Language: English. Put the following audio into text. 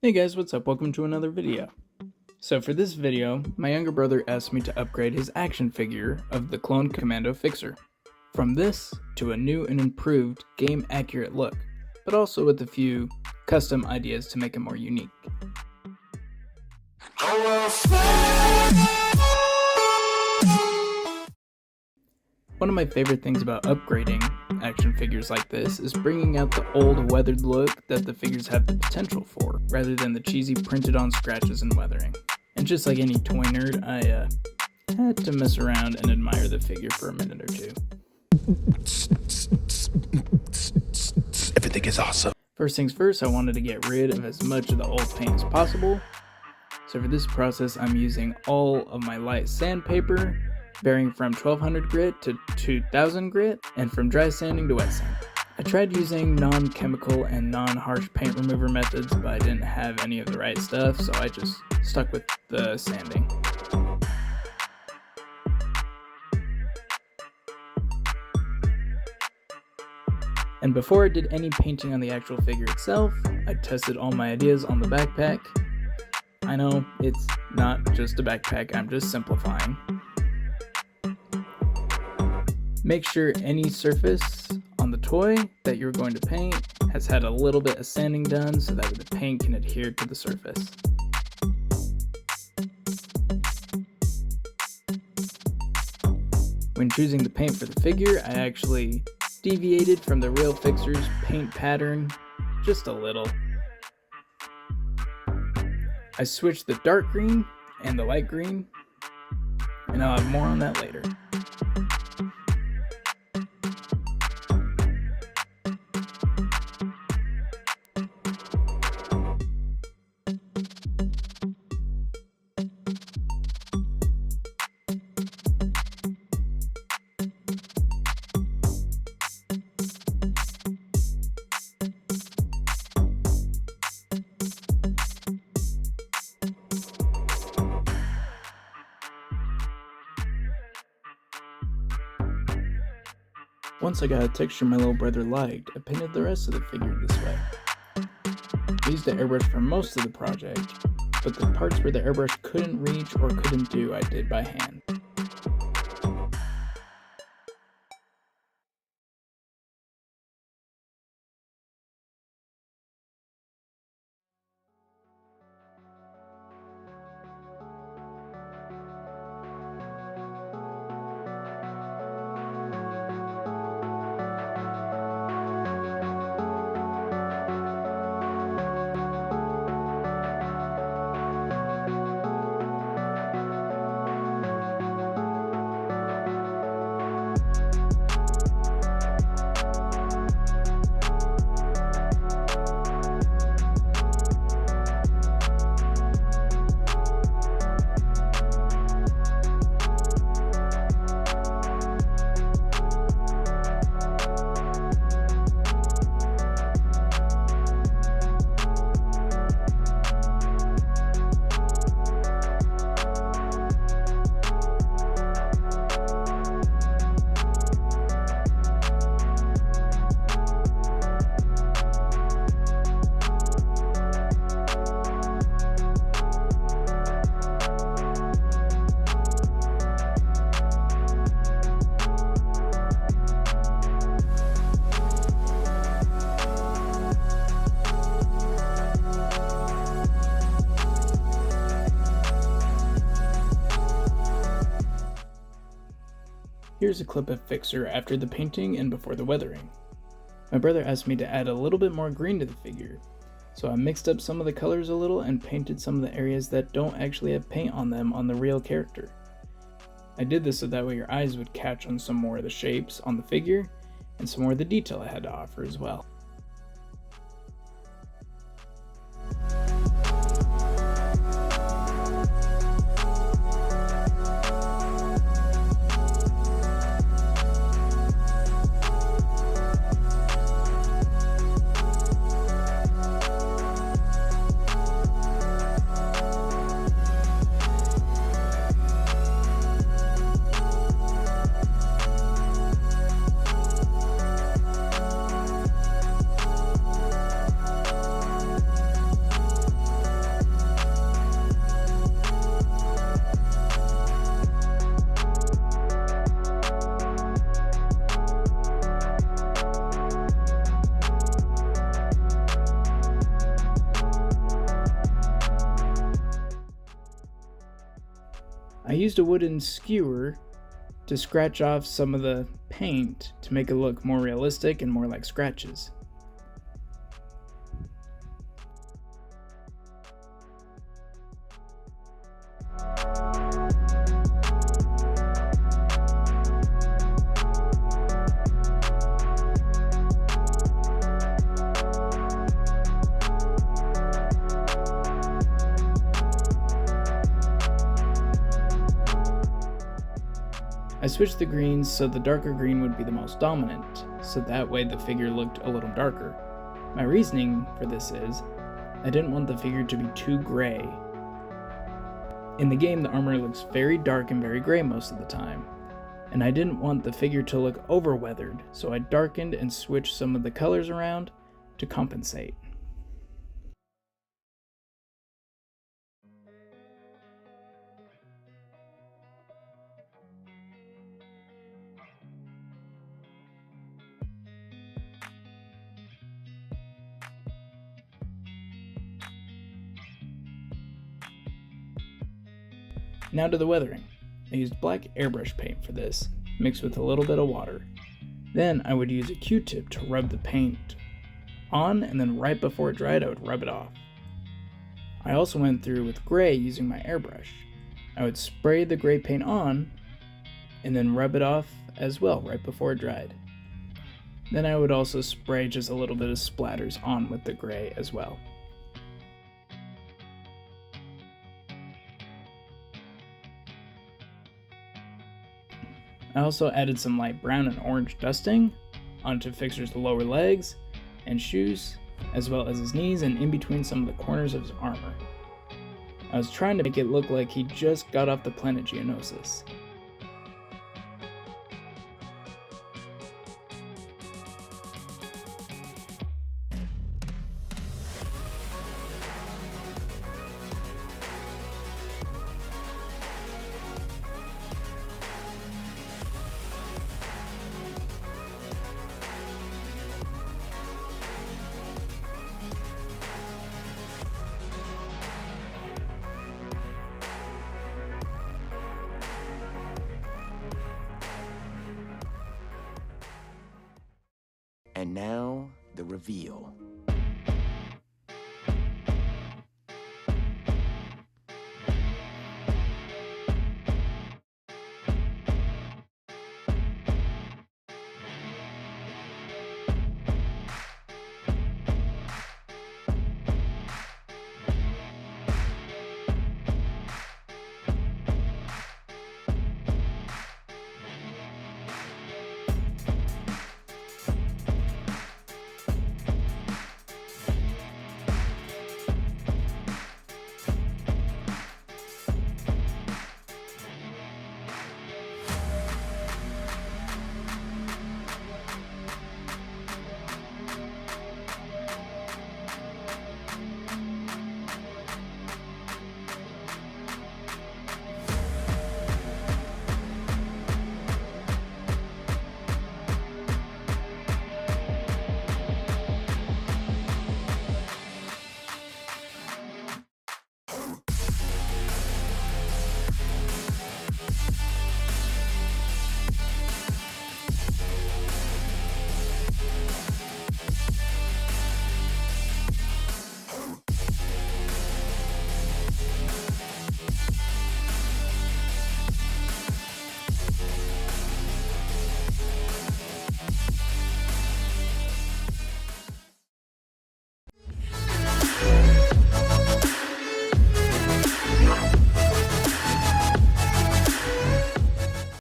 Hey guys, what's up? Welcome to another video. So for this video, my younger brother asked me to upgrade his action figure of the clone Commando Fixer. From this to a new and improved game accurate look, but also with a few custom ideas to make it more unique. One of my favorite things about upgrading action figures like this is bringing out the old weathered look that the figures have the potential for, rather than the cheesy printed on scratches and weathering. And just like any toy nerd, I had to mess around and admire the figure for a minute or two. Everything is awesome. First things first, I wanted to get rid of as much of the old paint as possible. So for this process, I'm using all of my light sandpaper, varying from 1200 grit to 2000 grit, and from dry sanding to wet sand. I tried using non-chemical and non-harsh paint remover methods, but I didn't have any of the right stuff, so I just stuck with the sanding. And before I did any painting on the actual figure itself, I tested all my ideas on the backpack. I know, it's not just a backpack, I'm just simplifying. Make sure any surface on the toy that you're going to paint has had a little bit of sanding done so that the paint can adhere to the surface. When choosing the paint for the figure, I actually deviated from the real fixer's paint pattern just a little. I switched the dark green and the light green, and I'll have more on that later. Once I got a texture my little brother liked, I painted the rest of the figure this way. I used the airbrush for most of the project, but the parts where the airbrush couldn't reach or couldn't do, I did by hand. Here's a clip of Fixer after the painting and before the weathering. My brother asked me to add a little bit more green to the figure, so I mixed up some of the colors a little and painted some of the areas that don't actually have paint on them on the real character. I did this so that way your eyes would catch on some more of the shapes on the figure and some more of the detail I had to offer as well. I used a wooden skewer to scratch off some of the paint to make it look more realistic and more like scratches. I switched the greens so the darker green would be the most dominant, so that way the figure looked a little darker. My reasoning for this is, I didn't want the figure to be too gray. In the game, the armor looks very dark and very gray most of the time, and I didn't want the figure to look over-weathered, so I darkened and switched some of the colors around to compensate. Now to the weathering. I used black airbrush paint for this, mixed with a little bit of water. Then I would use a Q-tip to rub the paint on, and then right before it dried I would rub it off. I also went through with gray using my airbrush. I would spray the gray paint on, and then rub it off as well right before it dried. Then I would also spray just a little bit of splatters on with the gray as well. I also added some light brown and orange dusting onto Fixer's lower legs and shoes, as well as his knees and in between some of the corners of his armor. I was trying to make it look like he just got off the planet Geonosis. And now, the reveal.